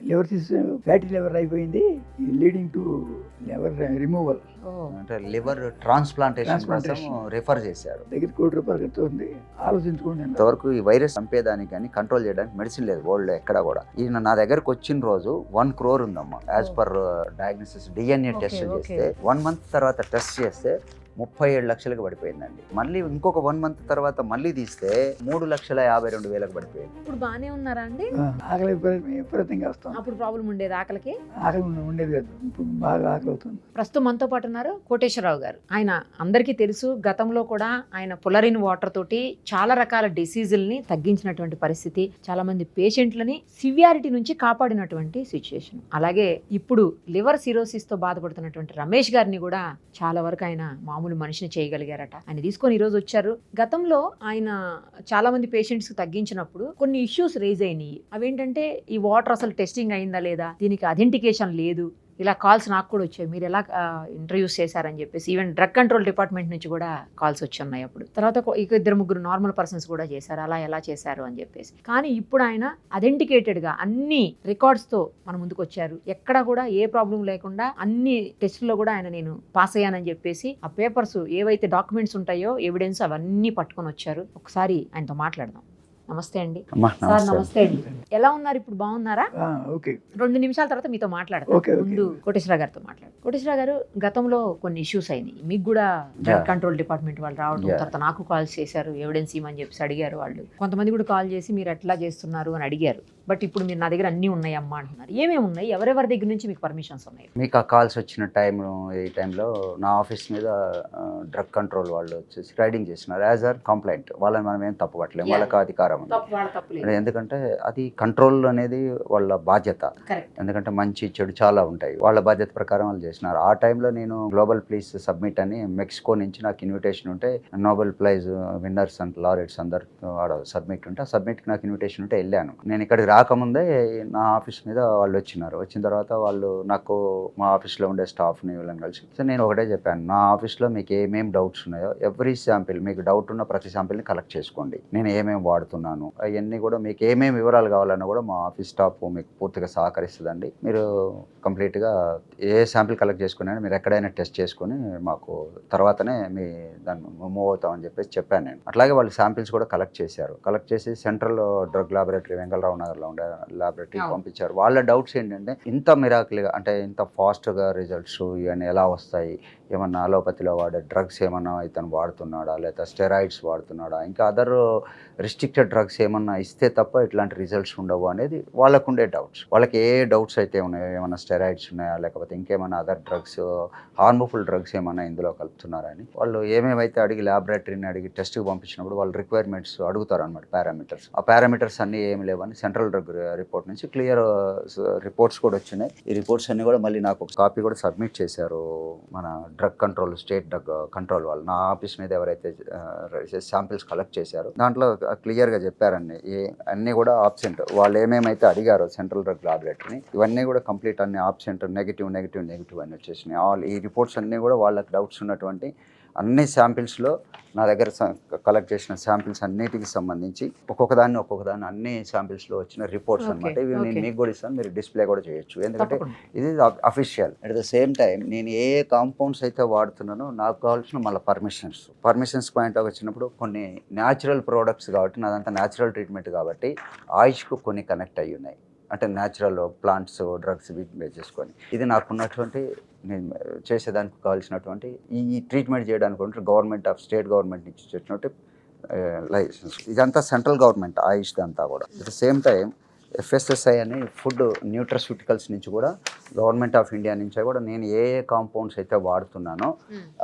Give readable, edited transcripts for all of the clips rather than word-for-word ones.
Liver fatty liver అయిపోయింది, leading to liver removal. అంటే liver transplantation కోసం Transplantation. రిఫర్ చేశారు. దగ్గర ₹1,00,00,000 ఖర్చు ఉంది. ఆలోచించుకోండి. ఇంతవరకు ఈ వైరస్ చంపేదానికి కానీ కంట్రోల్ చేయడానికి మెడిసిన్ లేదు వరల్డ్ ఎక్కడ కూడా. ఈయన నా దగ్గరకు వచ్చిన రోజు 1 crore ఉందమ్మా as per diagnosis. DNA test చేస్తే 1 month తర్వాత టెస్ట్ చేస్తే 37 లక్షలకు పడిపోయిందండి. మళ్ళీ ఇంకొక 1 month తర్వాత మళ్ళీ తీస్తే 3,52,000 పడిపోయింది. ఇప్పుడు బాగానే ఉన్నారా అండి? ఆకలి విపరీతంగా వస్తాం. అప్పుడు ప్రాబ్లం ఉండేది ఆకలికి? ఆకలి ఉండేది కాదు, ఇప్పుడు బాగా ఆకలి అవుతుంది. ప్రస్తుతం మనతో పాటు ఉన్నారు కోటేశ్వరరావు గారు. ఆయన అందరికీ తెలుసు, గతంలో కూడా ఆయన పులరిన్ వాటర్ తోటి చాలా రకాల డిసీజుల్ని తగ్గించినటువంటి పరిస్థితి, చాలా మంది పేషెంట్లని సివియారిటీ నుంచి కాపాడినటువంటి సిచ్యుయేషన్. అలాగే ఇప్పుడు లివర్ సిరోసిస్ తో బాధపడుతున్నటువంటి రమేష్ గారిని కూడా చాలా వరకు ఆయన మామూలు మనిషిని చేయగలిగారట. ఆయన తీసుకొని ఈ రోజు వచ్చారు. గతంలో ఆయన చాలా మంది పేషెంట్స్ కి తగ్గించినప్పుడు కొన్ని ఇష్యూస్ రేజ్ అయినాయి. అవేంటంటే ఈ వాటర్ అసలు టెస్టింగ్ అయిందా లేదా, దీనికి అథెంటికేషన్ లేదు, ఇలా కాల్స్ నాకు కూడా వచ్చాయి, మీరు ఎలా ఇంటర్వ్యూస్ చేశారని చెప్పేసి. ఈవెన్ డ్రగ్ కంట్రోల్ డిపార్ట్మెంట్ నుంచి కూడా కాల్స్ వచ్చి ఉన్నాయి. అప్పుడు తర్వాత ఇక 2-3 నార్మల్ పర్సన్స్ కూడా చేశారు, అలా ఎలా చేశారు అని చెప్పేసి. కానీ ఇప్పుడు ఆయన అథెంటికేటెడ్గా అన్ని రికార్డ్స్తో మన ముందుకు వచ్చారు. ఎక్కడ కూడా ఏ ప్రాబ్లం లేకుండా అన్ని టెస్టుల్లో కూడా ఆయన నేను పాస్ అయ్యానని చెప్పేసి ఆ పేపర్స్ ఏవైతే డాక్యుమెంట్స్ ఉంటాయో ఎవిడెన్స్ అవన్నీ పట్టుకొని వచ్చారు. ఒకసారి ఆయనతో మాట్లాడదాం. నమస్తే అండి సార్. నమస్తే అండి. ఎలా ఉన్నారు ఇప్పుడు? బాగున్నారా? ఓకే. 2 నిమిషాల తర్వాత మీతో మాట్లాడతాం. ముందు కోటేశ్వర గారితో మాట్లాడు. కోటేశ్వర గారు, గతంలో కొన్ని ఇష్యూస్ అయినాయి, మీకు కూడా డ్రగ్ కంట్రోల్ డిపార్ట్మెంట్ వాళ్ళు రావడం, తర్వాత నాకు కాల్ చేశారు, ఎవిడెన్స్ ఇవ్వమని చెప్పేసి అడిగారు. వాళ్ళు కొంతమంది కూడా కాల్ చేసి మీరు ఎట్లా చేస్తున్నారు అని అడిగారు. బట్ ఇప్పుడు మీరు నా దగ్గర అన్నీ ఉన్నాయి అమ్మా అంటున్నారు. ఏమేమి ఉన్నాయి? ఎవరెవరి దగ్గర నుంచి మీకు పర్మిషన్స్ ఉన్నాయి? మీకు ఆ కాల్స్ వచ్చిన ఈ టైంలో నా ఆఫీస్ మీద డ్రగ్ కంట్రోల్ వాళ్ళు వచ్చేసి రైడింగ్ చేస్తున్నారు యాజ్ ఆర్ కంప్లైంట్. వాళ్ళని మనం ఏం తప్పు పట్టలేము, వాళ్ళకి అధికారం ఉంది. ఎందుకంటే అది కంట్రోల్ అనేది వాళ్ళ బాధ్యత. ఎందుకంటే మంచి చెడు చాలా ఉంటాయి, వాళ్ళ బాధ్యత ప్రకారం వాళ్ళు చేసినారు. ఆ టైంలో నేను గ్లోబల్ ప్లీజ్ సబ్మిట్ అని మెక్సికో నుంచి నాకు ఇన్విటేషన్ ఉంటే, Nobel prize winners and laureates అందరు సబ్మిట్ ఉంటే, ఆ సబ్మిట్కి నాకు ఇన్విటేషన్ ఉంటే వెళ్ళాను. నేను ఇక్కడికి రాకముందే నా ఆఫీస్ మీద వాళ్ళు వచ్చినారు. వచ్చిన తర్వాత వాళ్ళు నాకు మా ఆఫీస్లో ఉండే స్టాఫ్ని వీళ్ళని కలిసి నేను ఒకటే చెప్పాను, నా ఆఫీస్లో మీకు ఏమేమి డౌట్స్ ఉన్నాయో ఎవ్రీ శాంపిల్, మీకు డౌట్ ఉన్న ప్రతి శాంపిల్ని కలెక్ట్ చేసుకోండి. నేను ఏమేమి వాడుతున్నాను అవన్నీ కూడా, మీకు ఏమేమి వివరాలు కావాలన్నా కూడా మా ఆఫీస్ స్టాఫ్ మీకు పూర్తిగా సహకరిస్తుందండి. మీరు కంప్లీట్గా ఏ శాంపిల్ కలెక్ట్ చేసుకున్నా మీరు ఎక్కడైనా టెస్ట్ చేసుకుని మాకు తర్వాతనే మీ దాన్ని మూవ్ అవుతామని చెప్పాను నేను. అట్లాగే వాళ్ళు శాంపిల్స్ కూడా కలెక్ట్ చేశారు. కలెక్ట్ చేసి సెంట్రల్ డ్రగ్ ల్యాబొరేటరీ వెంగళరావు నగర్లో ఉండే ల్యాబొరేటరీకి పంపించారు. వాళ్ళ డౌట్స్ ఏంటంటే, ఇంత మిరాకిల్గా అంటే ఇంత ఫాస్ట్గా రిజల్ట్స్ ఇవన్నీ ఎలా వస్తాయి, ఏమన్నా అలోపతిలో వాడే డ్రగ్స్ ఏమన్నా ఇతను వాడుతున్నాడా, లేదా స్టెరాయిడ్స్ వాడుతున్నాడా, ఇంకా అదర్ రిస్ట్రిక్టెడ్ డ్రగ్స్ ఏమన్నా ఇస్తే తప్ప ఇట్లాంటి రిజల్ట్స్ ఉండవు అనేది వాళ్ళకు ఉండే డౌట్స్. వాళ్ళకి ఏ డౌట్స్ అయితే ఉన్నాయో, ఏమన్నా స్టెరాయిడ్స్ ఉన్నాయా, లేకపోతే ఇంకేమైనా అదర్ డ్రగ్స్, హార్మ్ఫుల్ డ్రగ్స్ ఏమన్నా ఇందులో కలుపుతున్నారని వాళ్ళు ఏమేమైతే అడిగి ల్యాబొరేటరీని అడిగి టెస్ట్కి పంపించినప్పుడు వాళ్ళు రిక్వైర్మెంట్స్ అడుగుతారు అనమాట, పారామీటర్స్. ఆ పారామీటర్స్ అన్నీ ఏమి లేవని సెంట్రల్ డ్రగ్ రిపోర్ట్ నుంచి క్లియర్ రిపోర్ట్స్ కూడా వచ్చినాయి. ఈ రిపోర్ట్స్ అన్ని కూడా మళ్ళీ నాకు ఒక కాపీ కూడా సబ్మిట్ చేశారు మన drug control, state drug control వాళ్ళు. నా ఆఫీస్ మీద ఎవరైతే శాంపిల్స్ కలెక్ట్ చేశారో దాంట్లో క్లియర్గా చెప్పారండి, అన్నీ కూడా ఆబ్సెంట్. వాళ్ళు ఏమేమైతే అడిగారో సెంట్రల్ డ్రగ్ ల్యాబొరేటరీని, ఇవన్నీ కూడా కంప్లీట్ అన్ని ఆబ్సెంట్, నెగిటివ్ అని వచ్చేసినాయి. ఈ రిపోర్ట్స్ అన్నీ కూడా వాళ్ళకి డౌట్స్ ఉన్నటువంటి అన్ని శాంపిల్స్లో నా దగ్గర కలెక్ట్ చేసిన శాంపిల్స్ అన్నిటికి సంబంధించి ఒక్కొక్క దాన్ని అన్ని శాంపిల్స్లో వచ్చిన రిపోర్ట్స్ అనమాట. ఇవి నేను మీకు కూడా ఇస్తాను, మీరు డిస్ప్లే కూడా చేయొచ్చు. ఎందుకంటే ఇది official. At the same time నేను ఏ కాంపౌండ్స్ అయితే వాడుతున్నానో నాకు కావాల్సిన మళ్ళీ పర్మిషన్స్ పాయింట్ వచ్చినప్పుడు కొన్ని న్యాచురల్ ప్రోడక్ట్స్ కాబట్టి, నాదంతా న్యాచురల్ ట్రీట్మెంట్ కాబట్టి ఆయుష్కు కొన్ని కనెక్ట్ అయ్యి ఉన్నాయి. అంటే న్యాచురల్ ప్లాంట్స్, డ్రగ్స్ వీటిని బేస్ చేసుకొని ఇది నాకున్నటువంటి నేను చేసేదానికి కావాల్సినటువంటి ఈ ట్రీట్మెంట్ చేయడానికి స్టేట్ గవర్నమెంట్ నుంచి వచ్చినట్టు లైసెన్స్. ఇదంతా సెంట్రల్ గవర్నమెంట్ ఆయుష్ అంతా కూడా. At the same time FSSAI అని ఫుడ్ న్యూట్రస్యూటికల్స్ నుంచి కూడా, గవర్నమెంట్ ఆఫ్ ఇండియా నుంచి కూడా నేను ఏ కాంపౌండ్స్ అయితే వాడుతున్నానో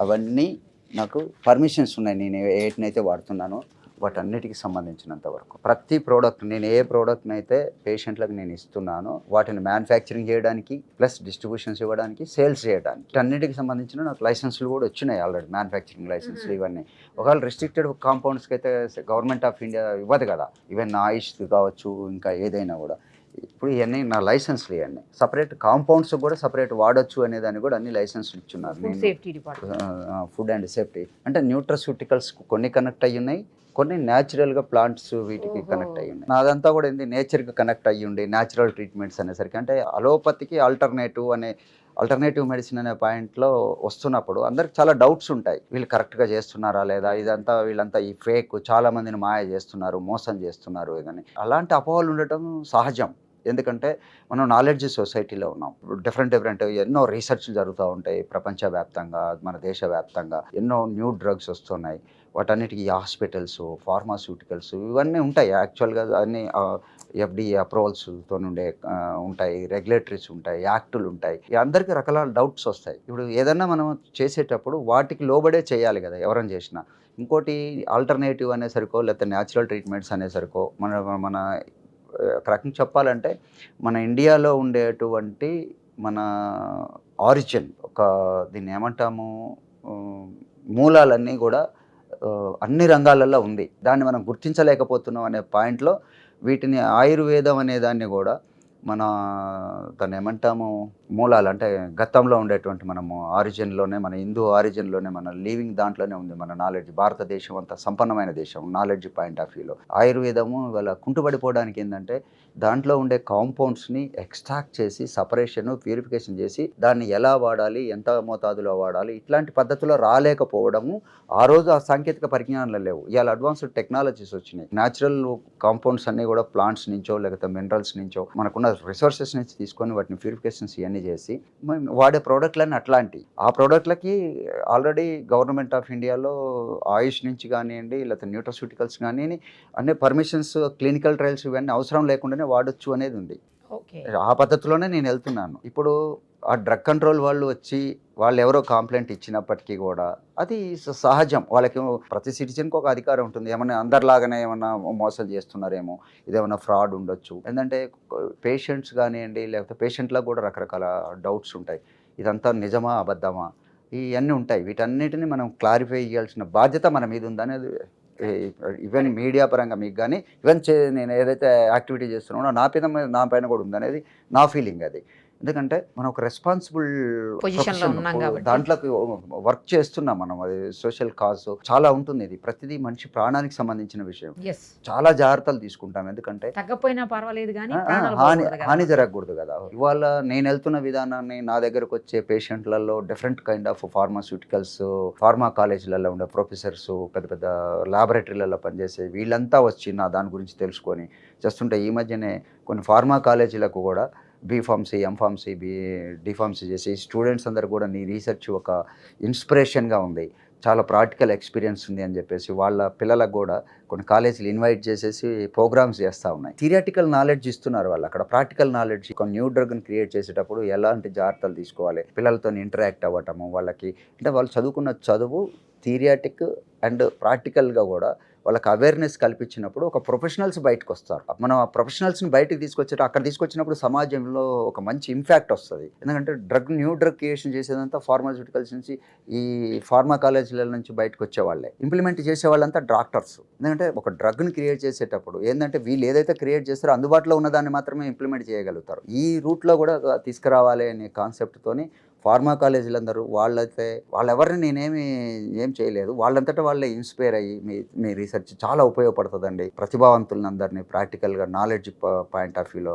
అవన్నీ నాకు పర్మిషన్స్ ఉన్నాయి. నేను ఏటినైతే వాడుతున్నానో వాటన్నిటికి సంబంధించినంత వరకు ప్రతి ప్రోడక్ట్, నేను ఏ ప్రోడక్ట్ని అయితే పేషెంట్లకు నేను ఇస్తున్నానో వాటిని మ్యానుఫ్యాక్చరింగ్ చేయడానికి, ప్లస్ డిస్ట్రిబ్యూషన్స్ ఇవ్వడానికి, సేల్స్ చేయడానికి, వీటన్నిటికి సంబంధించిన నాకు లైసెన్సులు కూడా వచ్చినాయి ఆల్రెడీ, మ్యానుఫ్యాక్చరింగ్ లైసెన్స్లు ఇవన్నీ. ఒకవేళ రిస్ట్రిక్టెడ్ కాంపౌండ్స్కి అయితే గవర్నమెంట్ ఆఫ్ ఇండియా ఇవ్వదు కదా, ఈవెన్ ఆయుష్ కావచ్చు, ఇంకా ఏదైనా కూడా ఇప్పుడు ఇవన్నీ నా లైసెన్స్లు, ఇవన్నీ సపరేట్ కాంపౌండ్స్ కూడా సపరేట్ వాడొచ్చు అనేదాన్ని కూడా అన్ని లైసెన్స్లు ఇచ్చున్నారు. Food safety department, food and safety అంటే న్యూట్రస్యూటికల్స్ కొన్ని కనెక్ట్ అయ్యి ఉన్నాయి, కొన్ని న్యాచురల్గా ప్లాంట్స్ వీటికి కనెక్ట్ అయ్యి ఉన్నాయి. నాదంతా కూడా ఏంది నేచర్కి కనెక్ట్ అయ్యి ఉండి న్యాచురల్ ట్రీట్మెంట్స్ అనేసరికి, అంటే అలోపతికి ఆల్టర్నేటివ్ మెడిసిన్ అనే పాయింట్లో వస్తున్నప్పుడు అందరికి చాలా డౌట్స్ ఉంటాయి. వీళ్ళు కరెక్ట్గా చేస్తున్నారా లేదా, ఇదంతా వీళ్ళంతా ఈ ఫేక్, చాలా మందిని మాయ చేస్తున్నారు, మోసం చేస్తున్నారు ఇదని. అలాంటి అపోహలు ఉండటం సహజం. ఎందుకంటే మనం నాలెడ్జ్ సొసైటీలో ఉన్నాం. డిఫరెంట్ ఎన్నో రీసెర్చ్లు జరుగుతూ ఉంటాయి ప్రపంచవ్యాప్తంగా, మన దేశవ్యాప్తంగా ఎన్నో న్యూ డ్రగ్స్ వస్తున్నాయి. వాటన్నిటికీ హాస్పిటల్స్, ఫార్మాస్యూటికల్స్ ఇవన్నీ ఉంటాయి. యాక్చువల్గా అన్ని FDA అప్రూవల్స్తో ఉండే ఉంటాయి, రెగ్యులేటరీస్ ఉంటాయి, యాక్టులు ఉంటాయి. అందరికీ రకరకాల డౌట్స్ వస్తాయి. ఇప్పుడు ఏదన్నా మనం చేసేటప్పుడు వాటికి లోబడే చేయాలి కదా ఎవరైనా చేసినా. ఇంకోటి ఆల్టర్నేటివ్ అనేసరికో లేకపోతే న్యాచురల్ ట్రీట్మెంట్స్ అనేసరికో మన ఒక రకంగా చెప్పాలంటే మన ఇండియాలో ఉండేటువంటి మన ఆరిజిన్, దీన్ని ఏమంటాము, మూలాలన్నీ కూడా అన్ని రంగాలలో ఉంది. దాన్ని మనం గుర్తించలేకపోతున్నాం అనే పాయింట్లో వీటిని ఆయుర్వేదం అనే దాన్ని కూడా దాన్ని ఏమంటాము, మూలాలు అంటే గతంలో ఉండేటువంటి మనము ఆరిజిన్లోనే, మన హిందూ ఆరిజిన్లోనే, మన లివింగ్ దాంట్లోనే ఉంది మన నాలెడ్జ్. భారతదేశం అంత సంపన్నమైన దేశం నాలెడ్జ్ పాయింట్ ఆఫ్ వ్యూలో. ఆయుర్వేదము ఇవాళ కుంటుపడిపోవడానికి ఏంటంటే దాంట్లో ఉండే కాంపౌండ్స్ని ఎక్స్ట్రాక్ట్ చేసి సపరేషన్, ప్యూరిఫికేషన్ చేసి దాన్ని ఎలా వాడాలి, ఎంత మోతాదులో వాడాలి, ఇట్లాంటి పద్ధతిలో రాలేకపోవడము. ఆ రోజు ఆ సాంకేతిక పరిజ్ఞానాలు లేవు. ఇవాళ అడ్వాన్స్డ్ టెక్నాలజీస్ వచ్చినాయి. న్యాచురల్ కాంపౌండ్స్ అన్నీ కూడా ప్లాంట్స్ నుంచో లేకపోతే మినరల్స్ నుంచో మనకున్న రిసోర్సెస్ నుంచి తీసుకొని వాటిని ప్యూరిఫికేషన్స్ ఇవన్నీ చేసి వాడే ప్రోడక్ట్లన్నీ అట్లాంటివి. ఆ ప్రోడక్ట్లకి ఆల్రెడీ గవర్నమెంట్ ఆఫ్ ఇండియాలో ఆయుష్ నుంచి కానివ్వండి లేకపోతే న్యూట్రస్యూటికల్స్ కానివ్వండి అన్ని పర్మిషన్స్, క్లినికల్ ట్రయల్స్ ఇవన్నీ అవసరం లేకుండానే వాడొచ్చు అనేది ఉంది. ఆ పద్ధతిలోనే నేను వెళ్తున్నాను. ఇప్పుడు ఆ డ్రగ్ కంట్రోల్ వాళ్ళు వచ్చి వాళ్ళు ఎవరో కంప్లైంట్ ఇచ్చినప్పటికీ కూడా అది సహజం. వాళ్ళకి ప్రతి సిటిజన్కి ఒక అధికారం ఉంటుంది. ఏమన్నా అందరిలాగానే ఏమన్నా మోసం చేస్తున్నారేమో, ఇదేమన్నా ఫ్రాడ్ ఉండొచ్చు. ఏంటంటే పేషెంట్స్ కానివ్వండి లేకపోతే పేషెంట్లకు కూడా రకరకాల డౌట్స్ ఉంటాయి. ఇదంతా నిజమా అబద్ధమా ఇవన్నీ ఉంటాయి. వీటన్నిటిని మనం క్లారిఫై చేయాల్సిన బాధ్యత మన మీద ఉందనేది ఈవెన్ మీడియా పరంగా మీకు కానీ నేను ఏదైతే యాక్టివిటీ చేస్తున్నానో నా పైన కూడా ఉందనేది నా ఫీలింగ్. అది ఎందుకంటే మనం ఒక రెస్పాన్సిబుల్ పొజిషన్లో ఉన్నాం కాబట్టి దాంట్లోకి వర్క్ చేస్తున్నాం మనం. అది సోషల్ కాజ్ చాలా ఉంటుంది. ఇది ప్రతిదీ మనిషి ప్రాణానికి సంబంధించిన విషయం. చాలా జాగ్రత్తలు తీసుకుంటాం. ఎందుకంటే తగ్గపోయినా పర్వాలేదు కానీ హాని జరగకూడదు కదా. ఇవాళ నేను వెళ్తున్న విధానాన్ని నా దగ్గరకు వచ్చే పేషెంట్లలో different kind of pharmaceuticals, pharma కాలేజీలలో ఉండే ప్రొఫెసర్స్, పెద్ద పెద్ద ల్యాబొరేటరీలలో పనిచేసే వీళ్ళంతా వచ్చి నా దాని గురించి తెలుసుకొని చేస్తుంటే ఈ మధ్యనే కొన్ని ఫార్మా కాలేజీలకు కూడా బీఫార్మసీ, ఎంఫార్మసీ, డిఫార్మసీ చేసి స్టూడెంట్స్ అందరు కూడా నీ రీసెర్చ్ ఒక ఇన్స్పిరేషన్గా ఉంది, చాలా ప్రాక్టికల్ ఎక్స్పీరియన్స్ ఉంది అని చెప్పేసి వాళ్ళ పిల్లలకు కూడా కొన్ని కాలేజీలు ఇన్వైట్ చేసేసి ప్రోగ్రామ్స్ చేస్తూ ఉన్నాయి. థియరిటికల్ నాలెడ్జ్ ఇస్తున్నారు వాళ్ళు. అక్కడ ప్రాక్టికల్ నాలెడ్జ్, ఒక న్యూ డ్రగ్ని క్రియేట్ చేసేటప్పుడు ఎలాంటి జాగ్రత్తలు తీసుకోవాలి, పిల్లలతో ఇంటరాక్ట్ అవ్వటము, వాళ్ళకి అంటే వాళ్ళు చదువుకున్న చదువు థియరిటిక్ అండ్ ప్రాక్టికల్గా కూడా వాళ్ళకి అవేర్నెస్ కల్పించినప్పుడు ఒక ప్రొఫెషనల్స్ బయటకు వస్తారు. మనం ఆ ప్రొఫెషనల్స్ని బయటకు అక్కడ తీసుకొచ్చినప్పుడు సమాజంలో ఒక మంచి ఇంపాక్ట్ వస్తుంది. ఎందుకంటే న్యూ డ్రగ్ క్రియేషన్ చేసేదంతా ఫార్మాస్యూటికల్స్ నుంచి, ఈ ఫార్మా కాలేజీల నుంచి బయటకు వచ్చేవాళ్ళే. ఇంప్లిమెంట్ చేసే వాళ్ళంతా డాక్టర్స్. ఎందుకంటే ఒక డ్రగ్ని క్రియేట్ చేసేటప్పుడు ఏంటంటే వీళ్ళు ఏదైతే క్రియేట్ చేస్తారో అందుబాటులో ఉన్నదాన్ని మాత్రమే ఇంప్లిమెంట్ చేయగలుగుతారు. ఈ రూట్లో కూడా తీసుకురావాలి అనే కాన్సెప్ట్తోని ఫార్మా కాలేజీలందరూ వాళ్ళెవరిని ఏం చేయలేదు, వాళ్ళంతటా వాళ్ళే ఇన్స్పైర్ అయ్యి మీ రీసెర్చ్ చాలా ఉపయోగపడుతుందండి, ప్రతిభావంతులందరినీ ప్రాక్టికల్గా నాలెడ్జ్ పాయింట్ ఆఫ్ వ్యూలో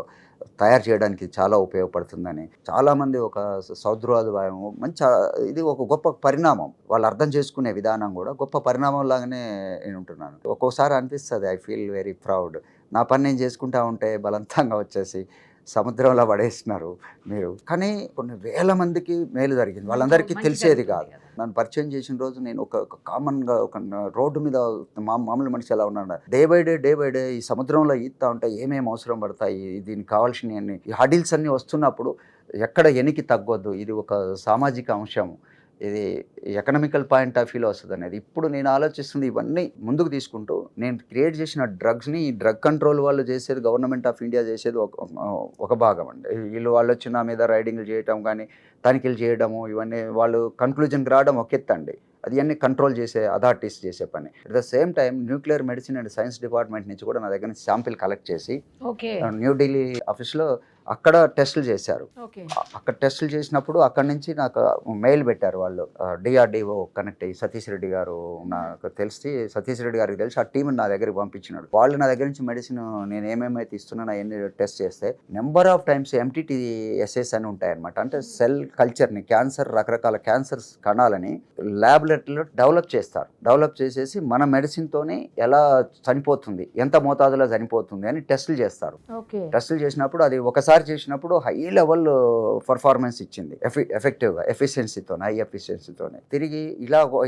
తయారు చేయడానికి చాలా ఉపయోగపడుతుందని చాలామంది ఒక సౌద్రోద్భావం మంచి, ఇది ఒక గొప్ప పరిణామం. వాళ్ళు అర్థం చేసుకునే విధానం కూడా గొప్ప పరిణామం లాగానే నేను ఉంటున్నాను. ఒక్కోసారి అనిపిస్తుంది ఐ ఫీల్ వెరీ ప్రౌడ్. నా పని నేను చేసుకుంటా ఉంటే బలవంతంగా వచ్చేసి సముద్రంలో పడేస్తున్నారు మీరు. కానీ కొన్ని వేల మందికి మేలు జరిగింది, వాళ్ళందరికీ తెలిసేది కాదు. నన్ను పరిచయం చేసిన రోజు నేను ఒక కామన్గా ఒక రోడ్డు మీద మామూలు మనిషి ఎలా ఉన్నాడు, డే బై డే ఈ సముద్రంలో ఈత్తా ఉంటే ఏమేమి అవసరం పడతాయి, దీనికి కావాల్సిన అన్ని హడిల్స్ అన్నీ వస్తున్నప్పుడు ఎక్కడ ఎనికి తగ్గొద్దు, ఇది ఒక సామాజిక అంశం, ఇది ఎకనామికల్ పాయింట్ ఆఫ్ వ్యూలో వస్తుంది అనేది. ఇప్పుడు నేను ఆలోచిస్తుంది ఇవన్నీ ముందుకు తీసుకుంటూ నేను క్రియేట్ చేసిన డ్రగ్స్ని ఈ డ్రగ్ కంట్రోల్ వాళ్ళు చేసేది, గవర్నమెంట్ ఆఫ్ ఇండియా చేసేది ఒక భాగం అండి. వాళ్ళు వచ్చి నా మీద రైడింగ్లు చేయటం కానీ తనిఖీలు చేయడము ఇవన్నీ వాళ్ళు కన్క్లూజన్కి రావడం ఒక ఎత్తు అండి. అది అన్ని కంట్రోల్ చేసే అథారిటీస్ చేసే పని. At the same time nuclear medicine and science department నుంచి కూడా నా దగ్గర నుంచి శాంపిల్ కలెక్ట్ చేసి న్యూఢిల్లీ ఆఫీస్లో అక్కడ టెస్టులు చేశారు. అక్కడ టెస్టులు చేసినప్పుడు అక్కడి నుంచి నాకు మెయిల్ పెట్టారు వాళ్ళు, డిఆర్డిఓ కనెక్ట్ అయ్యి సతీష్ రెడ్డి గారు నాకు తెలిసి, సతీష్ రెడ్డి గారికి తెలిసి ఆ టీంని నా దగ్గరికి పంపించినాడు. వాళ్ళు నా దగ్గర నుంచి మెడిసిన్ నేను ఏమేమైతే ఇస్తున్నానో అవన్నీ టెస్ట్ చేస్తే నెంబర్ ఆఫ్ టైమ్స్ MTTSS అని ఉంటాయన్నమాట. అంటే సెల్ కల్చర్ని, క్యాన్సర్, రకరకాల క్యాన్సర్స్ కణాలని ల్యాబొరేటరీలో డెవలప్ చేస్తారు. డెవలప్ చేసేసి మన మెడిసిన్తోనే ఎలా చనిపోతుంది, ఎంత మోతాదులో చనిపోతుంది అని టెస్టులు చేస్తారు. టెస్టులు చేసినప్పుడు అది ఒకసారి చేసినప్పుడు హై లెవెల్ పర్ఫార్మెన్స్ ఇచ్చింది, ఎఫెక్టివ్గా, హై ఎఫిషియన్సీతోనే. తిరిగి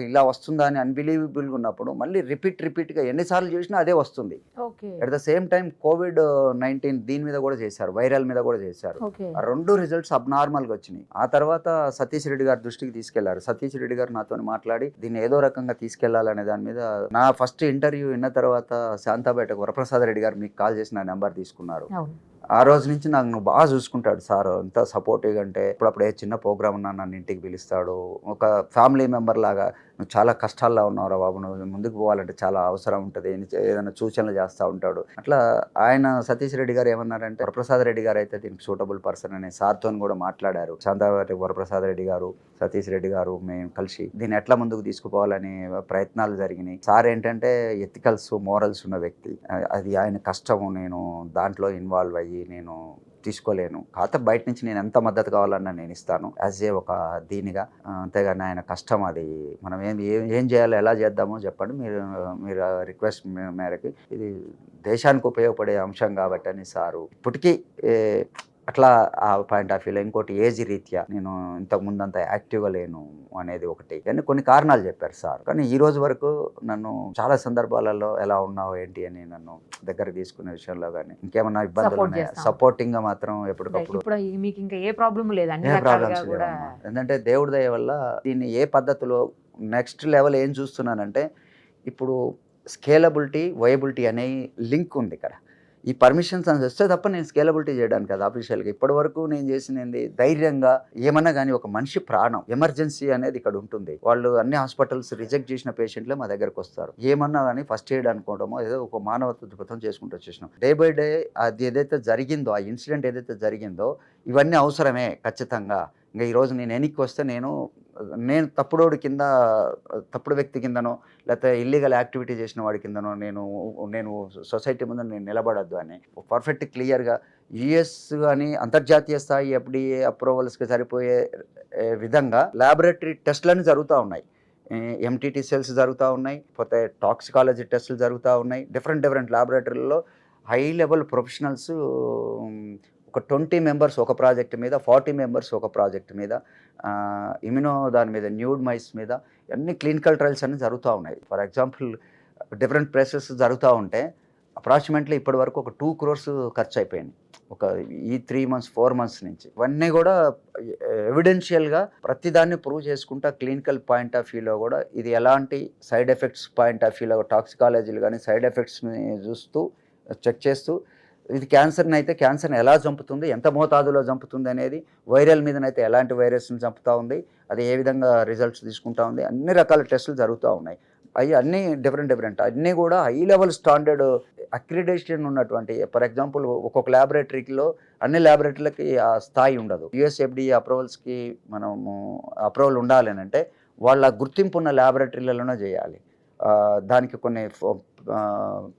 ఇలా వస్తుందా అని అన్బిలీవబుల్గా ఉన్నప్పుడు మళ్ళీ రిపీట్గా ఎన్నిసార్లు చేసినా అదే వస్తుంది. At the same time COVID-19 దీని మీద కూడా చేశారు, వైరల్ మీద కూడా చేశారు. ఆ 2 రిజల్ట్స్ అబ్నార్మల్గా వచ్చినాయి. ఆ తర్వాత సతీష్ రెడ్డి గారి దృష్టికి తీసుకెళ్లారు. సతీష్ రెడ్డి గారు నాతో మాట్లాడి దీన్ని ఏదో రకంగా తీసుకెళ్లాలనే దాని మీద, నా ఫస్ట్ ఇంటర్వ్యూ విన్న తర్వాత శాంతాబేటకు వరప్రసాద్ రెడ్డి గారు మీకు కాల్ చేసి నా నెంబర్ తీసుకున్నారు. ఆ రోజు నుంచి నాకు నువ్వు బాగా చూసుకుంటాడు సార్, ఎంత సపోర్టివ్గా అంటే ఇప్పుడప్పుడు ఏ చిన్న ప్రోగ్రామ్ ఉన్నా నన్ను ఇంటికి పిలుస్తాడు. ఒక ఫ్యామిలీ మెంబర్ లాగా, నువ్వు చాలా కష్టాల్లో ఉన్నావురా బాబు, నువ్వు ముందుకు పోవాలంటే చాలా అవసరం ఉంటుంది, ఏదైనా సూచనలు చేస్తూ ఉంటాడు. అట్లా ఆయన సతీష్ రెడ్డి గారు ఏమన్నారంటే, వరప్రసాద్ రెడ్డి గారు అయితే దీనికి సూటబుల్ పర్సన్ అని సార్తో కూడా మాట్లాడారు. శాంతాబాటి వరప్రసాద్ రెడ్డి గారు, సతీష్ రెడ్డి గారు, మేము కలిసి దీన్ని ఎట్లా ముందుకు తీసుకుపోవాలని ప్రయత్నాలు జరిగినాయి. సార్ ఏంటంటే ఎథికల్స్, మోరల్స్ ఉన్న వ్యక్తి, అది ఆయన కష్టము, నేను దాంట్లో ఇన్వాల్వ్ అయ్యి నేను తీసుకోలేను. కాకపోతే బయట నుంచి నేను ఎంత మద్దతు కావాలన్నా నేను ఇస్తాను యాజ్ ఏ ఒక దీనిగా. అంతేగాని ఆయన కష్టం, అది మనం ఏం చేయాలో, ఎలా చేద్దామో చెప్పండి, మీరు రిక్వెస్ట్ మేరకి ఇది దేశానికి ఉపయోగపడే అంశం కాబట్టి అని సారు ఇప్పటికీ అట్లా ఆ పాయింట్ ఆఫ్ వ్యూలో. ఇంకోటి ఏజ్ రీత్యా నేను ఇంతకు ముందు అంత యాక్టివ్గా లేను అనేది ఒకటి, కానీ కొన్ని కారణాలు చెప్పారు సార్. కానీ ఈ రోజు వరకు నన్ను చాలా సందర్భాలలో ఎలా ఉన్నావు ఏంటి అని నన్ను దగ్గర తీసుకునే విషయంలో కానీ ఇంకేమన్నా ఇబ్బందులు ఉన్నాయా, సపోర్టింగ్ గా మాత్రం ఎప్పటికప్పుడు. మీకు ఇంకా ఏ ప్రాబ్లమ్స్ లేవు. ఎందుకంటే దేవుడి దయ వల్ల దీన్ని ఏ పద్ధతిలో నెక్స్ట్ లెవెల్ ఏం చూస్తున్నానంటే, ఇప్పుడు స్కేలబిలిటీ, వయబిలిటీ అనే లింక్ ఉంది ఇక్కడ. ఈ పర్మిషన్స్ అని వస్తే తప్ప నేను స్కేలబిలిటీ చేయడానికి కదా ఆఫీషియల్గా. ఇప్పటి వరకు నేను చేసినది ధైర్యంగా ఏమన్నా కానీ ఒక మనిషి ప్రాణం ఎమర్జెన్సీ అనేది ఇక్కడ ఉంటుంది. వాళ్ళు అన్ని హాస్పిటల్స్ రిజెక్ట్ చేసిన పేషెంట్లే మా దగ్గరకు వస్తారు. ఏమన్నా కానీ ఫస్ట్ ఎయిడ్ అనుకోవడమో ఏదో ఒక మానవత్వ దృక్పథం చేసుకుంటూ వచ్చేసినాం. డే బై డే అది ఏదైతే జరిగిందో, ఆ ఇన్సిడెంట్ ఏదైతే జరిగిందో, ఇవన్నీ అవసరమే ఖచ్చితంగా. ఇంకా ఈరోజు నేను వెనక్కి వస్తే నేను తప్పుడోడి కింద, తప్పుడు వ్యక్తి కిందనో, లేకపోతే ఇల్లీగల్ యాక్టివిటీ చేసిన వాడి కిందనో నేను సొసైటీ ముందు నేను నిలబడద్దు అని పర్ఫెక్ట్ క్లియర్గా యుఎస్ కానీ అంతర్జాతీయ స్థాయి FDA అప్రూవల్స్కి సరిపోయే విధంగా ల్యాబొరేటరీ టెస్టులన్నీ జరుగుతూ ఉన్నాయి. MTT సెల్స్ జరుగుతూ ఉన్నాయి, పోతే టాక్సికాలజీ టెస్టులు జరుగుతూ ఉన్నాయి. డిఫరెంట్ ల్యాబొరేటరీలో హై లెవెల్ ప్రొఫెషనల్స్, ఒక 20 మెంబర్స్ ఒక ప్రాజెక్ట్ మీద, 40 మెంబర్స్ ఒక ప్రాజెక్ట్ మీద, ఇమ్యూనో దాని మీద, న్యూడ్ మైస్ మీద అన్ని క్లినికల్ ట్రయల్స్ అన్నీ జరుగుతూ ఉన్నాయి. ఫర్ ఎగ్జాంపుల్ డిఫరెంట్ ప్లేసెస్ జరుగుతూ ఉంటే అప్రాక్సిమేట్లీ ఇప్పటి వరకు ఒక 2 crores ఖర్చు అయిపోయింది ఒక ఈ 3 months 4 months నుంచి. ఇవన్నీ కూడా ఎవిడెన్షియల్గా ప్రతిదాన్ని ప్రూవ్ చేసుకుంటా, క్లినికల్ పాయింట్ ఆఫ్ వ్యూలో కూడా ఇది ఎలాంటి సైడ్ ఎఫెక్ట్స్ పాయింట్ ఆఫ్ వ్యూలో టాక్సికాలజీలు కానీ సైడ్ ఎఫెక్ట్స్ని చూస్తూ చెక్ చేస్తూ, ఇది క్యాన్సర్ని అయితే క్యాన్సర్ని ఎలా చంపుతుంది, ఎంత మోతాదులో చంపుతుంది అనేది, వైరల్ మీదనైతే ఎలాంటి వైరస్ని చంపుతూ ఉంది, అది ఏ విధంగా రిజల్ట్స్ తీసుకుంటా ఉంది, అన్ని రకాల టెస్టులు జరుగుతూ ఉన్నాయి. అవి అన్నీ డిఫరెంట్ అన్నీ కూడా హై లెవెల్ స్టాండర్డ్ అక్రిడేషన్ ఉన్నటువంటి. ఫర్ ఎగ్జాంపుల్ ఒక్కొక్క ల్యాబొరేటరీలో అన్ని ల్యాబొరేటరీలకి ఆ స్థాయి ఉండదు. FDA అప్రూవల్స్కి మనము అప్రూవల్ ఉండాలి అని అంటే వాళ్ళ గుర్తింపు ఉన్న ల్యాబొరేటరీలలోనే చేయాలి. దానికి కొన్ని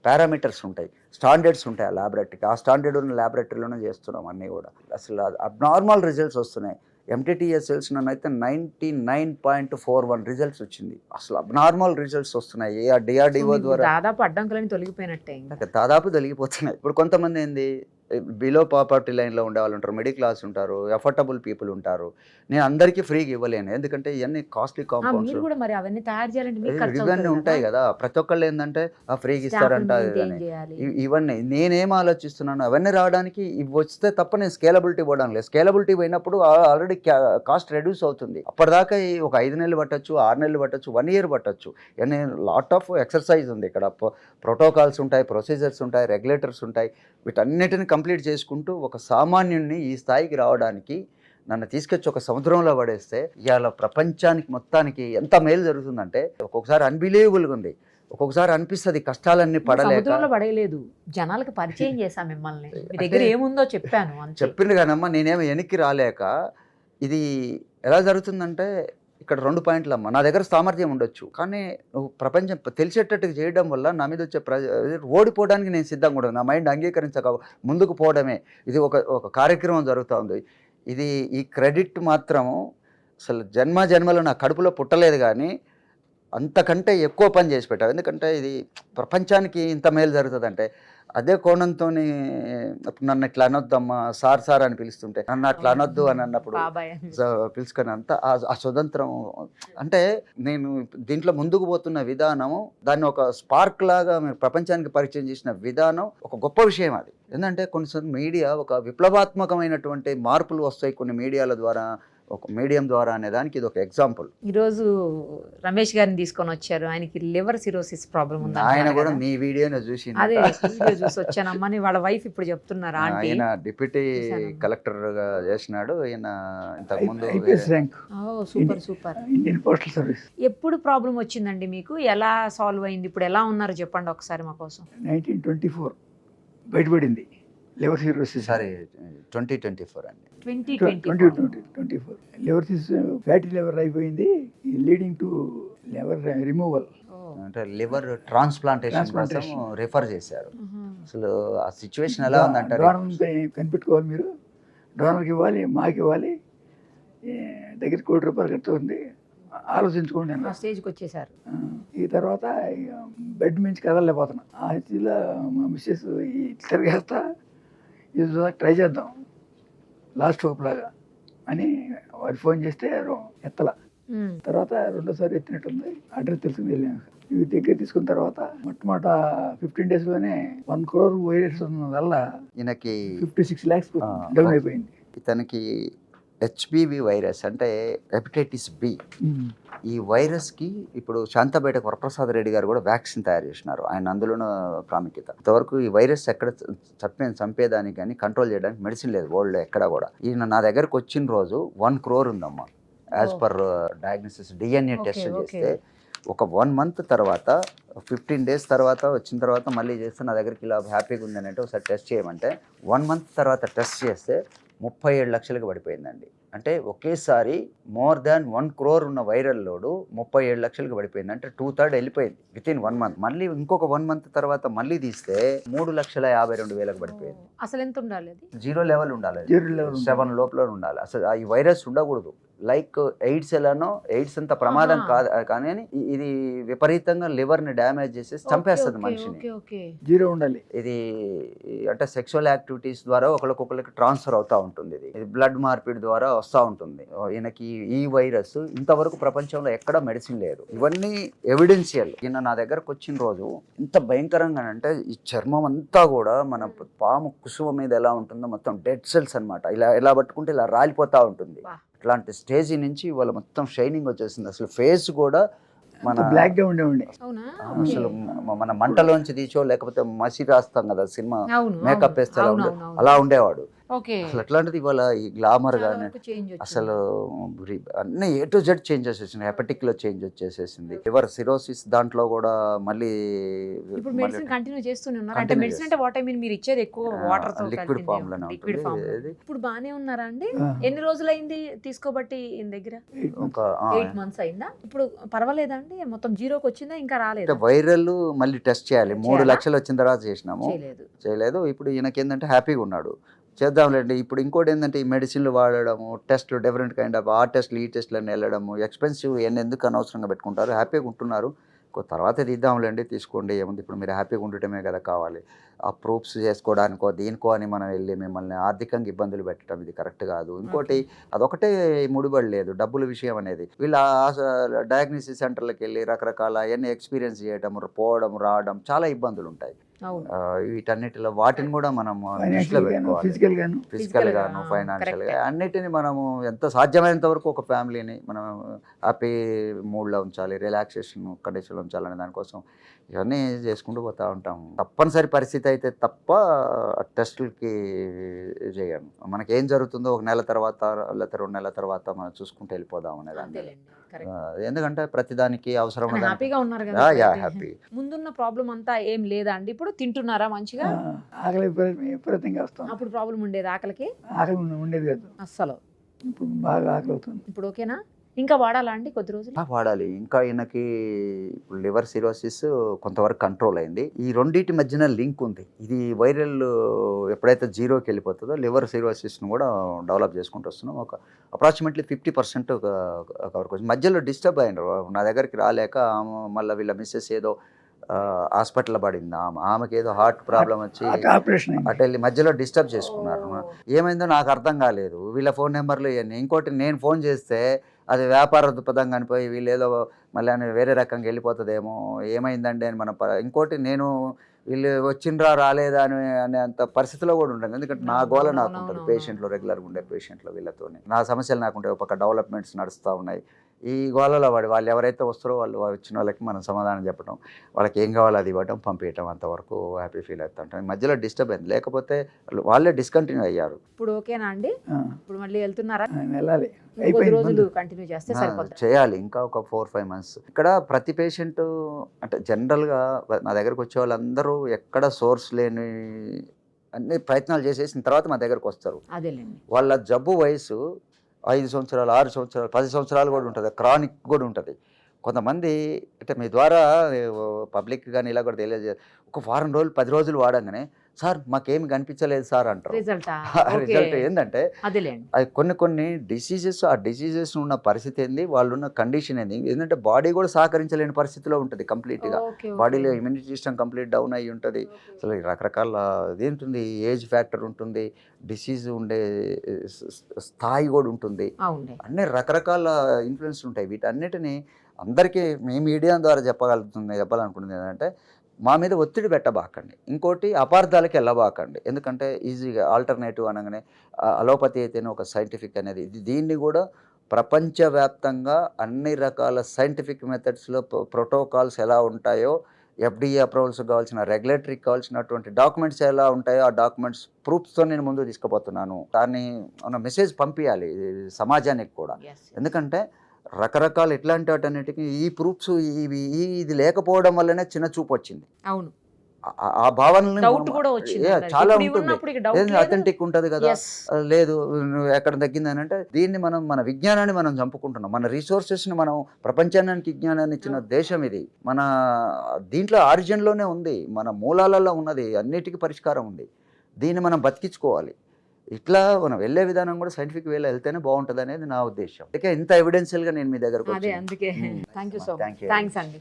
పారామీటర్స్ ఉంటాయి, స్టాండర్డ్స్ ఉంటాయి ఆ ల్యాబొరేటరీకి. ఆ స్టాండర్డ్ ఉన్న ల్యాబొరేటరీలోనే చేస్తున్నాం అన్నీ కూడా. అసలు అబ్నార్మల్ రిజల్ట్స్ వస్తున్నాయి. MTTS సెల్స్ నన్నైతే 99.41 రిజల్ట్స్ వచ్చింది. అసలు అబ్నార్మల్ రిజల్ట్స్ వస్తున్నాయి. ఆ DRDO ద్వారా దాదాపు అడ్డంకులని తొలగిపోయినట్టే, దాదాపు తొలగిపోతున్నాయి. ఇప్పుడు కొంతమంది ఏంది బిలో పావర్టీ లైన్లో ఉండే వాళ్ళు ఉంటారు, మిడిల్ క్లాస్ ఉంటారు, ఎఫర్టబుల్ పీపుల్ ఉంటారు. నేను అందరికీ ఫ్రీగా ఇవ్వలేను, ఎందుకంటే ఇవన్నీ కాస్ట్లీ కాంపౌండ్స్ ఇవన్నీ ఉంటాయి కదా. ప్రతి ఒక్కళ్ళు ఏంటంటే ఫ్రీగా ఇస్తారంట ఇవన్నీ. నేనేం ఆలోచిస్తున్నాను, అవన్నీ రావడానికి ఇవి వస్తే తప్ప నేను స్కేలబిలిటీ పోవడం లేదు. స్కేలబిలిటీ పోయినప్పుడు ఆల్రెడీ కాస్ట్ రెడ్యూస్ అవుతుంది. అప్పటిదాకా ఒక 5 నెలలు పట్టచ్చు, 6 నెలలు పట్టచ్చు, 1 year పట్టచ్చు. ఇవన్నీ లాట్ ఆఫ్ ఎక్సర్సైజ్ ఉంది ఇక్కడ. ప్రోటోకాల్స్ ఉంటాయి, ప్రొసీజర్స్ ఉంటాయి, రెగ్యులేటర్స్ ఉంటాయి. వీటన్నిటిని కంప్లీట్ చేసుకుంటూ ఒక సామాన్యుడిని ఈ స్థాయికి రావడానికి నన్ను తీసుకొచ్చి ఒక సముద్రంలో పడేస్తే ఇవాళ ప్రపంచానికి మొత్తానికి ఎంత మేలు జరుగుతుందంటే ఒక్కొక్కసారి అన్బిలీవబుల్గా ఉంది. ఒక్కొక్కసారి అనిపిస్తుంది కష్టాలన్నీ పడలేక. సముద్రంలో పడేయలేదు, జనాలకు పరిచయం చేశా మిమ్మల్ని, మీ దగ్గర ఏముందో చెప్పాను అంతే. చెప్పింది కానమ్మా, నేనేమో వెనక్కి రాలేక. ఇది ఎలా జరుగుతుందంటే ఇక్కడ 2 పాయింట్లు అమ్మ. నా దగ్గర సామర్థ్యం ఉండొచ్చు, కానీ నువ్వు ప్రపంచం తెలిసేటట్టు చేయడం వల్ల నా మీద వచ్చే ఓడిపోవడానికి నేను సిద్ధంగా ఉండదు. నా మైండ్ అంగీకరించక ముందుకు పోవడమే. ఇది ఒక కార్యక్రమం జరుగుతూ ఉంది. ఈ క్రెడిట్ మాత్రము అసలు జన్మలో నా కడుపులో పుట్టలేదు, కానీ అంతకంటే ఎక్కువ పని చేసి పెట్టావు. ఎందుకంటే ఇది ప్రపంచానికి ఇంత మేలు జరుగుతుందంటే అదే కోణంతో నన్ను ఇట్లా అనొద్దమ్మా, సార్ అని పిలుస్తుంటే నన్ను అట్లా అనొద్దు అని అన్నప్పుడు పిలుచుకొని అంతా ఆ స్వతంత్రం. అంటే నేను దీంట్లో ముందుకు పోతున్న విధానం, దాన్ని ఒక స్పార్క్ లాగా మీరు ప్రపంచానికి పరిచయం చేసిన విధానం ఒక గొప్ప విషయం. అది ఏంటంటే కొన్ని మీడియా ఒక విప్లవాత్మకమైనటువంటి మార్పులు వస్తాయి కొన్ని మీడియాల ద్వారా, ఒక మీడియం ద్వారా అనే దానికి ఇది ఒక ఎగ్జాంపుల్. ఈరోజు రమేష్ గారిని తీసుకొని వచ్చారు, ఆయనకి లివర్ సిరోసిస్ ప్రాబ్లం ఉంది. ఆయన కూడా మీ వీడియోని చూసి అదే వీడియో చూసి వచ్చానమ్మని వాళ్ళ వైఫ్ ఇప్పుడు చెప్తున్నారు. ఆయన డిప్యూటీ కలెక్టర్ గా చేసినాడు. ఆయన ఇంతకుముందు సూపర్. Indian postal service. ఎప్పుడు ప్రాబ్లం వచ్చిందండి మీకు, ఎలా సాల్వ్ అయింది, ఇప్పుడు ఎలా ఉన్నారు చెప్పండి ఒకసారి మా కోసం. 1924 బయటపడింది లివర్ సిరోసిస్. సారీ 2024 అండి. 2024 లివర్ సిరోసిస్, ఫ్యాటీ లివర్ అయిపోయింది, లీడింగ్ టు లివర్ రిమూవల్. అంటే లివర్ ట్రాన్స్ప్లాంటేషన్ కోసం రిఫర్ చేశారు. అసలు ఆ సిచ్యువేషన్ ఎలా ఉందంటారు? డోనర్ కనిపెట్టుకోవాలి మీరు, డోనర్కి ఇవ్వాలి, మాకు ఇవ్వాలి, దగ్గర ₹1 కోటి ఖర్చు ఉంది, ఆలోచించుకోండి అన్న స్టేజ్కి వచ్చేసారు. ఈ తర్వాత బెడ్ మించి కదలలేకపోతున్నా. ఆ స్థితిలో మా మిస్సెస్ తిరిగేస్తా ఇది ట్రై చేద్దాం లాస్ట్ హోప్ లాగా అని వారు ఫోన్ చేస్తే ఎత్తల. తర్వాత రెండోసారి ఎత్తినట్టుంది, అడ్రస్ తెలుసుకుని వెళ్ళాము. ఇవి దగ్గర తీసుకున్న తర్వాత మొట్టమొదట 15 days లోనే 1 crore వైరస్ ఉన్న వల్ల ఈయనకి 56 lakhs డౌన్ అయిపోయింది. ఇతనికి HBV వైరస్ అంటే హెపటైటిస్ బి. ఈ వైరస్కి ఇప్పుడు శాంతాబేట వరప్రసాద్ రెడ్డి గారు కూడా వ్యాక్సిన్ తయారు చేసినారు. ఆయన అందులోనూ ప్రాముఖ్యత. ఇంతవరకు ఈ వైరస్ ఎక్కడ చంపేదానికి కానీ కంట్రోల్ చేయడానికి మెడిసిన్ లేదు వరల్డ్లో ఎక్కడ కూడా. ఈయన నా దగ్గరకు వచ్చిన రోజు 1 crore ఉందమ్మా as per diagnosis. DNA test చేస్తే ఒక 1 month తర్వాత 15 days తర్వాత వచ్చిన తర్వాత మళ్ళీ చేస్తే నా దగ్గరికి ఇలా హ్యాపీగా ఉందని అంటే ఒకసారి టెస్ట్ చేయమంటే 1 month తర్వాత టెస్ట్ చేస్తే 37 లక్షలకు పడిపోయిందండి. అంటే ఒకేసారి మోర్ దాన్ 1 crore ఉన్న వైరల్ లోడు 37 లక్షలకు పడిపోయింది. అంటే 2/3 వెళ్ళిపోయింది వితిన్ 1 month. మళ్ళీ ఇంకొక 1 month తర్వాత మళ్ళీ తీస్తే 3,52,000 పడిపోయింది. అసలు ఎంత ఉండాలి? 0 level ఉండాలి, 7 లోపల ఉండాలి. అసలు ఈ వైరస్ ఉండకూడదు. లైక్ ఎయిడ్స్ ఎలానో, ఎయిడ్స్ అంత ప్రమాదం కాదు కానీ ఇది విపరీతంగా లివర్ ని డ్యామేజ్ చేసి చంపేస్తుంది మనిషిని. 0 ఉండాలి. ఇది అంటే సెక్షువల్ యాక్టివిటీస్ ద్వారా ఒకరికొకరికి ట్రాన్స్ఫర్ అవుతూ ఉంటుంది. ఇది బ్లడ్ మార్పిడి ద్వారా వస్తూ ఉంటుంది. ఈయనకి ఈ వైరస్ ఇంతవరకు ప్రపంచంలో ఎక్కడ మెడిసిన్ లేదు. ఇవన్నీ ఎవిడెన్షియల్. ఈయన నా దగ్గరకు వచ్చిన రోజు ఇంత భయంకరంగా అంటే ఈ చర్మం అంతా కూడా మన పాము కుసుమ మీద ఎలా ఉంటుందో మొత్తం డెడ్ సెల్స్ అన్నమాట. ఇలా పట్టుకుంటే ఇలా రాలిపోతూ ఉంటుంది. ఇట్లాంటి స్టేజ్ నుంచి ఇవాళ మొత్తం షైనింగ్ వచ్చేసింది. అసలు ఫేస్ కూడా మన బ్లాక్ గా ఉండేవాడిని. అసలు మన మంటలోంచి తీసో లేకపోతే మసి రాస్తాం కదా సినిమా మేకప్ వేస్తే అలా ఉండేవాడు. అసలు అట్లాంటిది ఇవాళ ఈ గ్లామర్ గానే అసలు అన్ని A to Z చేంజ్ వచ్చేసింది. హెపటిక్ లో చేంజ్ వచ్చేసేసింది. లివర్ సిరోసిస్ దాంట్లో కూడా మళ్ళీ కంటిన్యూ చేస్తూనే ఉన్నారు. అంటే మెడిసిన్ అంటే వాట్ ఐ మీన్ మీరు ఇచ్చేది ఎక్కువ వాటర్ తో లిక్విడ్ ఫామ్ లోనే ఉంటుంది. ఇప్పుడు బానే ఉన్నారా అండి? ఎన్ని రోజులు అయింది తీసుకోబట్టి ఈయన దగ్గర? ఒక 8 months అయిందా? ఇప్పుడు పర్వాలేదా అండి? మొత్తం 0కి వచ్చిందా ఇంకా రాలేదు? వైరల్ మళ్ళీ టెస్ట్ చేయాలి. 3 లక్షలు వచ్చిన తర్వాత చేసినాము, చేయలేదు. ఇప్పుడు ఈయనకి ఏంటంటే హ్యాపీగా ఉన్నాడు, చేద్దాంలేండి. ఇప్పుడు ఇంకోటి ఏంటంటే ఈ మెడిసిన్లు వాడడము, టెస్ట్లు డిఫరెంట్ కైండ్ ఆఫ్ ఆ టెస్ట్లు ఈ టెస్ట్లని వెళ్ళడము ఎక్స్పెన్సివ్. ఇవన్నీ ఎందుకు అనవసరంగా పెట్టుకుంటారు? హ్యాపీగా ఉంటున్నారు, తర్వాత తీద్దాంలేండి, తీసుకోండి, ఏముంది. ఇప్పుడు మీరు హ్యాపీగా ఉండటమే కదా కావాలి. ఆ ప్రూఫ్స్ చేసుకోవడానికో దీనికో అని మనం వెళ్ళి మిమ్మల్ని ఆర్థికంగా ఇబ్బందులు పెట్టడం ఇది కరెక్ట్ కాదు. ఇంకోటి అదొకటే ముడిపడి లేదు డబ్బుల విషయం అనేది. వీళ్ళ డయాగ్నోసిస్ సెంటర్లకు వెళ్ళి రకరకాల అవన్నీ ఎక్స్పీరియన్స్ చేయడం, పోవడం రావడం చాలా ఇబ్బందులు ఉంటాయి. అవును. వీటన్నిటిలో వాటిని కూడా మనం దృష్టిలో ఫైనాన్షియల్ గాను పెట్టుకోవాలి. ఫిజికల్ గాను ఫిజికల్ Physical గాను గా, ఫైనాన్షియల్ గా correct. అన్నిటిని మనము ఎంత సాధ్యమైనంత వరకు ఒక ఫ్యామిలీని మనం హ్యాపీ మూడ్లో ఉంచాలి, రిలాక్సేషన్ కండిషన్లో ఉంచాలనే దానికోసం ఇవన్నీ చేసుకుంటూ పోతూ ఉంటాం. తప్పనిసరి పరిస్థితి అయితే తప్ప టెస్టులకి చేయము. మనకి ఏం జరుగుతుందో ఒక నెల తర్వాత లేకపోతే 2 నెలల తర్వాత మనం చూసుకుంటూ వెళ్ళిపోదాం అనే దాని మీద. అంతేలేండి, correct. ఎందుకంటే ప్రతిదానికి అవసరం కానీ ఉన్నదానికి- హ్యాపీగా ఉన్నారు యా, కదా యా, ఇప్పుడైతే. హ్యాపీ. ముందున్న ప్రాబ్లం అంతా ఏం లేదా అండి? ఇప్పుడు తింటున్నారా మంచిగా? ఆకలి విపరీతంగా వస్తాం. అప్పుడు ప్రాబ్లం ఉండేది ఆకలికి ఆకలి ఉండేది కాదు, అస్సలు. ఇప్పుడు బాగా ఆకలి అవుతుంది. ఇప్పుడు ఓకేనా? ఇంకా వాడాలా అండి కొద్ది రోజులు? వాడాలి. ఇంకా ఈయనకి లివర్ సిరోసిస్ కొంతవరకు కంట్రోల్ అయింది. ఈ రెండింటి మధ్యన లింక్ ఉంది. ఇది వైరల్ ఎప్పుడైతే జీరోకి వెళ్ళిపోతుందో లివర్ సిరోసిస్ను కూడా డెవలప్ చేసుకుంటూ వస్తున్నాం. ఒక అప్రాక్సిమేట్లీ 50% కవర్ కోసం మధ్యలో డిస్టర్బ్ అయినారు. నా దగ్గరికి రాలేక మళ్ళీ వీళ్ళ మిస్సెస్ ఏదో హాస్పిటల్ పడింది. ఆమెకి ఏదో హార్ట్ ప్రాబ్లం వచ్చి ఆపరేషన్ అటు వెళ్ళి మధ్యలో డిస్టర్బ్ చేసుకున్నారు. ఏమైందో నాకు అర్థం కాలేదు. వీళ్ళ ఫోన్ నెంబర్లు ఇవన్నీ. ఇంకోటి నేను ఫోన్ చేస్తే అది వ్యాపార దృక్పథంగా అనిపోయి వీళ్ళు ఏదో మళ్ళీ వేరే రకంగా వెళ్ళిపోతుందేమో, ఏమైందండి అని మన ఇంకోటి నేను వీళ్ళు వచ్చిండ్రా రాలేదా అనే అంత పరిస్థితిలో కూడా ఉంటుంది. ఎందుకంటే నా గోల నాకు ఉంటుంది, పేషెంట్లు రెగ్యులర్గా ఉండే పేషెంట్లు వీళ్ళతోనే నా సమస్యలు నాకుంటాయి. ఒక పక్క డెవలప్మెంట్స్ నడుస్తూ ఉన్నాయి. ఈ గోలలో వాళ్ళు ఎవరైతే వస్తారో వాళ్ళు వచ్చిన వాళ్ళకి మనం సమాధానం చెప్పడం, వాళ్ళకి ఏం కావాలో అది ఇవ్వడం, పంపించడం, అంతవరకు హ్యాపీ ఫీల్ అవుతుంటాం. మధ్యలో డిస్టర్బ్ అయింది, లేకపోతే వాళ్ళే డిస్కంటిన్యూ అయ్యారు. ఇప్పుడు ఓకేనా అండి? ఇప్పుడు మళ్ళీ వెళ్తున్నారా? వెళ్ళాలి, కొద్ది రోజులు కంటిన్యూ చేస్తే సరిపోతుంది. చేయాలి ఇంకా ఒక 4-5 months. ఇక్కడ ప్రతి పేషెంట్ అంటే జనరల్గా నా దగ్గరకు వచ్చే వాళ్ళందరూ ఎక్కడ సోర్స్ లేని అన్ని ప్రయత్నాలు చేసేసిన తర్వాత మా దగ్గరకు వస్తారు. అదేలేండి. వాళ్ళ జబ్బు వయసు 5 సంవత్సరాలు, 6 సంవత్సరాలు, 10 సంవత్సరాలు కూడా ఉంటుంది, క్రానిక్ కూడా ఉంటుంది. కొంతమంది అంటే మీ ద్వారా పబ్లిక్ కానీ ఇలా కూడా తెలియజేయాలి. ఒక వారం రోజులు 10 రోజులు వాడంగానే సార్ మాకేమి కనిపించలేదు సార్ అంటారు. రిజల్ట్ ఏంటంటే అది కొన్ని డిసీజెస్, ఆ డిసీజెస్ ఉన్న పరిస్థితి ఏంది, వాళ్ళు ఉన్న కండిషన్ ఏంది, ఏంటంటే బాడీ కూడా సహకరించలేని పరిస్థితిలో ఉంటుంది కంప్లీట్గా. బాడీలో ఇమ్యూనిటీ సిస్టమ్ కంప్లీట్ డౌన్ అయ్యి ఉంటుంది. అసలు రకరకాల ఇదేంటుంది, ఏజ్ ఫ్యాక్టర్ ఉంటుంది, డిసీజ్ ఉండే స్థాయి కూడా ఉంటుంది, అన్ని రకరకాల ఇన్ఫ్లుయెన్స్ ఉంటాయి. వీటన్నిటిని అందరికీ మీ మీడియా ద్వారా చెప్పాలనుకుంటుంది ఏంటంటే మా మీద ఒత్తిడి పెట్టబాకండి. ఇంకోటి అపార్థాలకి వెళ్ళబాకండి. ఎందుకంటే ఈజీగా ఆల్టర్నేటివ్ అనగానే అలోపతి అయితేనే ఒక సైంటిఫిక్ అనేది, దీన్ని కూడా ప్రపంచవ్యాప్తంగా అన్ని రకాల సైంటిఫిక్ మెథడ్స్లో ప్రోటోకాల్స్ ఎలా ఉంటాయో, FDA అప్రూవల్స్ కావాల్సిన, రెగ్యులేటరీకి కావాల్సినటువంటి డాక్యుమెంట్స్ ఎలా ఉంటాయో ఆ డాక్యుమెంట్స్ ప్రూఫ్స్తో నేను ముందు తీసుకుపోతున్నాను. దాన్ని మన మెసేజ్ పంపించాలి సమాజానికి కూడా. ఎందుకంటే రకరకాల ఇట్లాంటి వాటన్నిటికీ ఈ ప్రూఫ్స్ ఇది లేకపోవడం వల్లనే చిన్న చూపు వచ్చింది. అవును, ఆ భావనలు చాలా ఉంటుంది. అథెంటిక్ ఉంటుంది కదా, లేదు నువ్వు ఎక్కడ తగ్గిందని అంటే దీన్ని మన విజ్ఞానాన్ని మనం చంపుకుంటున్నాం. మన రిసోర్సెస్ని మనం ప్రపంచానికి విజ్ఞానాన్ని ఇచ్చిన దేశం ఇది. మన దీంట్లో ఆరిజిన్లోనే ఉంది, మన మూలాలలో ఉన్నది, అన్నిటికీ పరిష్కారం ఉంది. దీన్ని మనం బతికించుకోవాలి. ఇట్లా మనం వెళ్ళే విధానం కూడా సైంటిఫిక్ వేలో వెళ్తేనే బాగుంటుంది అనేది నా ఉద్దేశం. అందుకే ఇంత ఎవిడెన్షియల్గా నేను మీ దగ్గరకు అందుకే thank you so much. Thanks అండి.